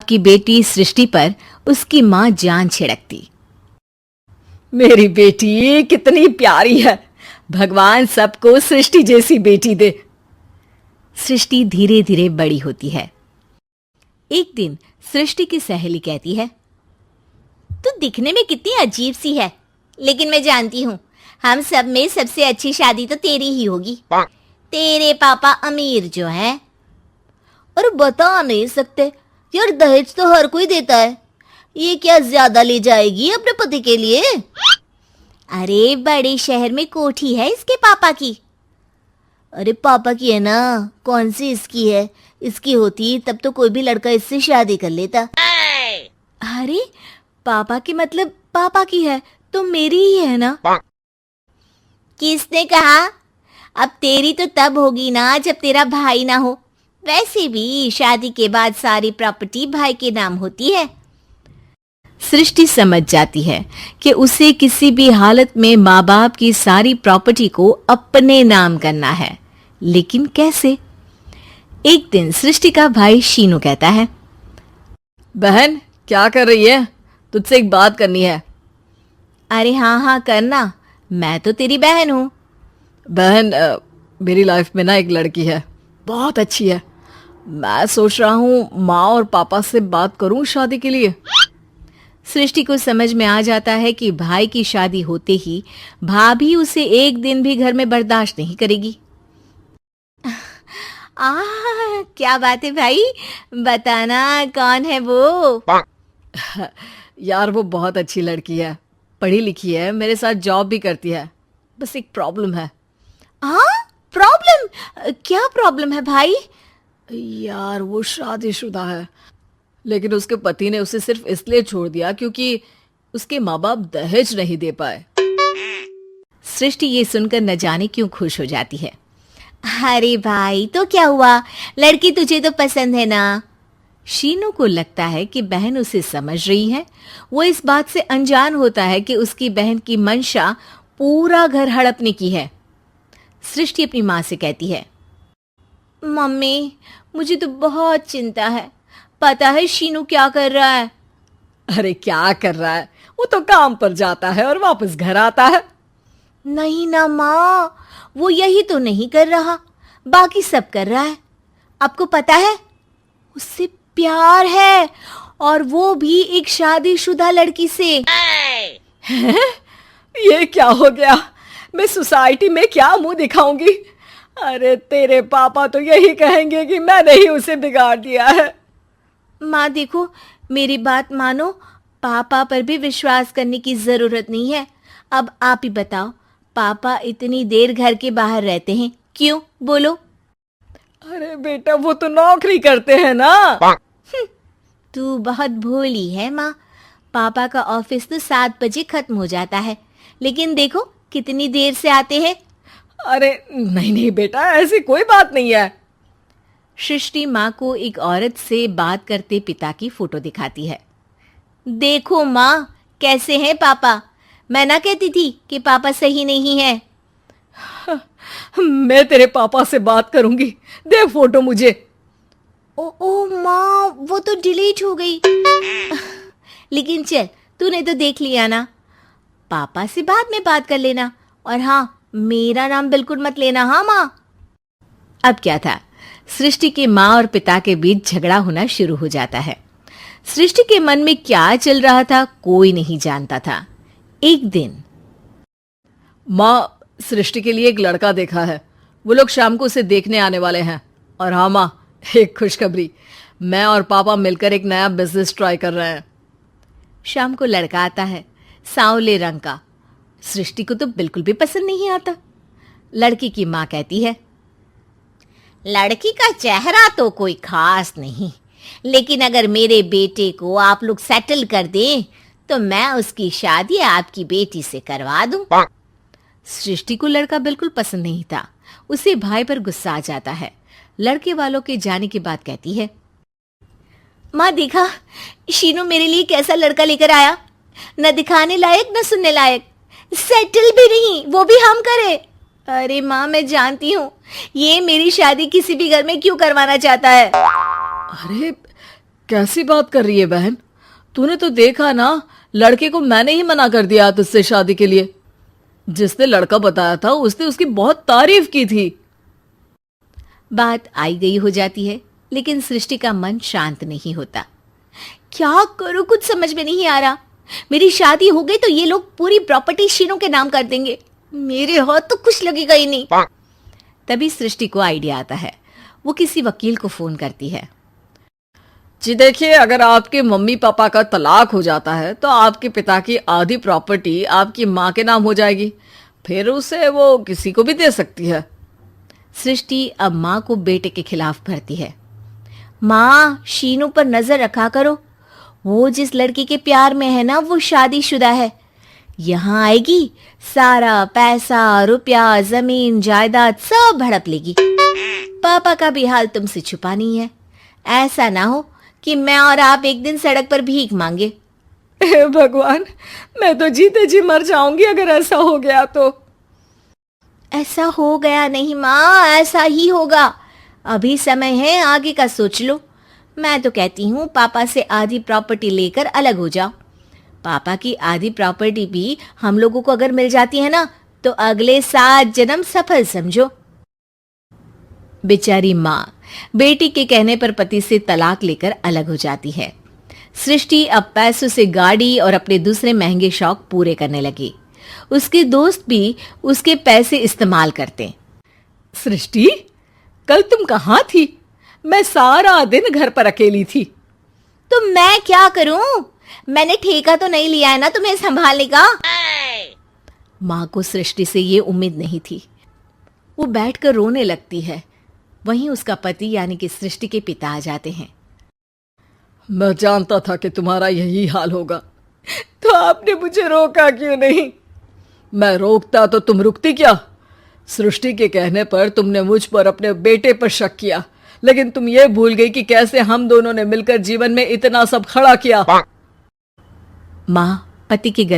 की बेटी सृष्टि पर उसकी माँ जान छिड़कती। मेरी बेटी कितनी प्यारी है, भगवान सबको सृष्टि जैसी बेटी दे। सृष्टि धीरे धीरे बड़ी होती है। एक दिन सृष्टि की सहेली कहती है, तू दिखने में कितनी अजीब सी है, लेकिन मैं जानती हूँ हम सब में सबसे अच्छी शादी तो तेरी ही होगी। तेरे पापा अमीर जो हैं। और बता नहीं सकते यार, दहेज तो हर कोई देता है, ये क्या ज्यादा ले जाएगी अपने पति के लिए? अरे बड़े शहर में कोठी है इसके पापा की। अरे पापा की है ना, कौन सी इसकी है? इसकी होती तब तो कोई भी लड़का इससे शादी कर लेता। अरे पापा की मतलब पापा की है तो मेरी ही है ना? किसने कहा? अब तेरी तो तब होगी ना जब तेरा भाई ना हो। वैसे भी शादी के बाद सारी प्रॉपर्टी भाई के नाम होती है। सृष्टि समझ जाती है कि उसे किसी भी हालत में माँ बाप की सारी प्रॉपर्टी को अपने नाम करना है, लेकिन कैसे? एक दिन सृष्टि का भाई शीनू कहता है, बहन क्या कर रही है? तुझसे एक बात करनी है। अरे हाँ हाँ करना, मैं तो तेरी बहन हूँ। बहन मेरी लाइफ में ना एक लड़की है, बहुत अच्छी है। मैं सोच रहा हूँ माँ और पापा से बात करूँ शादी के लिए। सृष्टि को समझ में आ जाता है कि भाई की शादी होते ही भाभी उसे एक दिन भी घर में बर्दाश्त नहीं करेगी। क्या बात है भाई, बताना कौन है वो? यार वो बहुत अच्छी लड़की है, पढ़ी लिखी है, मेरे साथ जॉब भी करती है। बस एक प्रॉब्लम है। प्रॉब्लम? क्या प्रॉब्लम है भाई? यार वो शादीशुदा है, लेकिन उसके पति ने उसे सिर्फ इसलिए छोड़ दिया क्योंकि उसके माँ बाप दहेज नहीं दे पाए। सृष्टि ये सुनकर न जाने क्यों खुश हो जाती है। अरे भाई तो क्या हुआ, लड़की तुझे तो पसंद है ना? शीनू को लगता है कि बहन उसे समझ रही है। वो इस बात से अनजान होता है कि उसकी बहन की मंशा पूरा घर हड़पने की है। सृष्टि अपनी माँ से कहती है, मम्मी मुझे तो बहुत चिंता है। पता है शीनू क्या कर रहा है? अरे क्या कर रहा है? वो तो काम पर जाता है और वापस घर आता है। नहीं ना माँ, वो यही तो नहीं कर रहा, बाकी सब कर रहा है। आपको पता है उससे प्यार है, और वो भी एक शादीशुदा लड़की से। ये क्या हो गया? मैं सोसाइटी में क्या मुंह दिखाऊंगी? अरे तेरे पापा तो यही कहेंगे कि मैंने ही उसे बिगाड़ दिया है। माँ देखो, मेरी बात मानो, पापा पर भी विश्वास करने की जरूरत नहीं है। अब आप ही बताओ, पापा इतनी देर घर के बाहर रहते हैं क्यों? बोलो। अरे बेटा वो तो नौकरी करते हैं ना। तू बहुत भोली है माँ। पापा का ऑफिस तो 7 बजे खत्म हो जाता है, लेकिन देखो कितनी देर से आते हैं। अरे नहीं नहीं बेटा, ऐसी कोई बात नहीं है। सृष्टि माँ को एक औरत से बात करते पिता की फोटो दिखाती है। देखो माँ कैसे हैं पापा। मैं ना कहती थी कि पापा सही नहीं है। मैं तेरे पापा से बात करूंगी, दे फोटो मुझे। ओ माँ, वो तो डिलीट हो गई। लेकिन चल, तूने तो देख लिया ना। पापा से बाद में बात कर लेना, और हाँ मेरा नाम बिल्कुल मत लेना। हाँ माँ। अब क्या था, सृष्टि के माँ और पिता के बीच झगड़ा होना शुरू हो जाता है। सृष्टि के मन में क्या चल रहा था कोई नहीं जानता था। एक दिन, माँ सृष्टि के लिए एक लड़का देखा है, वो लोग शाम को उसे देखने आने वाले हैं। और हाँ माँ, एक खुशखबरी, मैं और पापा मिलकर एक नया बिजनेस ट्राई कर रहे हैं। शाम को लड़का आता है, सांवले रंग का। सृष्टि को तो बिल्कुल भी पसंद नहीं आता। लड़की की माँ कहती है, लड़की का चेहरा तो कोई खास नहीं, लेकिन अगर मेरे बेटे को आप लोग सेटल कर दें तो मैं उसकी शादी आपकी बेटी से करवा दूं। सृष्टि को लड़का बिल्कुल पसंद नहीं था। उसे भाई पर गुस्सा आ जाता है। लड़के वालों के जाने के बाद कहती है, माँ देखा शीनू मेरे लिए कैसा लड़का लेकर आया, न दिखाने लायक न सुनने लायक, सेटल भी नहीं, वो भी हम करे। अरे माँ मैं जानती हूँ ये मेरी शादी किसी भी घर में क्यों करवाना चाहता है। अरे कैसी बात कर रही है बहन? तूने तो देखा ना, लड़के को मैंने ही मना कर दिया तुझसे शादी के लिए। जिसने लड़का बताया था उसने उसकी बहुत तारीफ की थी। बात आई गई हो जाती है, लेकिन सृष्टि का मन शांत नहीं होता। क्या करूं, कुछ समझ में नहीं आ रहा। मेरी शादी हो गई तो ये लोग पूरी प्रॉपर्टी शीनू के नाम कर देंगे। मेरे हाथ तो कुछ लगेगा ही नहीं। तभी सृष्टि को आइडिया आता है। वो किसी वकील को फोन करती है। जी देखिए, अगर आपके मम्मी पापा का तलाक हो जाता है तो आपके पिता की आधी प्रॉपर्टी आपकी माँ के नाम हो जाएगी, फिर उसे वो किसी को भी दे सकती है। सृष्टि अब माँ को बेटे के खिलाफ भरती है। माँ, शीनू पर नजर रखा करो। वो जिस लड़की के प्यार में है ना, वो शादीशुदा है। यहाँ आएगी, सारा पैसा, रुपया, जमीन, जायदाद सब हड़प लेगी। पापा का भी हाल तुमसे छुपा नहीं है। ऐसा ना हो कि मैं और आप एक दिन सड़क पर भीख मांगे। हे भगवान, मैं तो जीते जी मर जाऊंगी अगर ऐसा हो गया तो। ऐसा हो गया नहीं माँ, ऐसा ही होगा। अभी समय है, आगे का सोच लो। मैं तो कहती हूँ पापा से आधी प्रॉपर्टी लेकर अलग हो जाओ। पापा की आधी प्रॉपर्टी भी हम लोगों को अगर मिल जाती है ना, तो अगले 7 जन्म सफल समझो। बेचारी माँ बेटी के कहने पर पति से तलाक लेकर अलग हो जाती है। सृष्टि अब पैसों से गाड़ी और अपने दूसरे महंगे शौक पूरे करने लगी। उसके दोस्त भी उसके पैसे इस्तेमाल करते। सृष्टि, कल तुम कहाँ थी? मैं सारा दिन घर पर अकेली थी। तो मैं क्या करूं? मैंने ठेका तो नहीं लिया है ना तुम्हें संभालने का। माँ को सृष्टि से ये उम्मीद नहीं थी। वो बैठकर रोने लगती है। वहीं उसका पति यानी कि सृष्टि के पिता आ जाते हैं। मैं जानता था कि तुम्हारा यही हाल होगा, तो आपने मुझे रोका क्यों नहीं? मैं रोकता तो तुम रुकती क्या? सृष्टि के कहने पर तुमने मुझ पर अपने बेटे पर शक किया, लेकिन तुम ये भूल गई कि कैसे हम दोनों ने मिलकर जीवन में इतना सब खड़ा किया। माँ पति के गले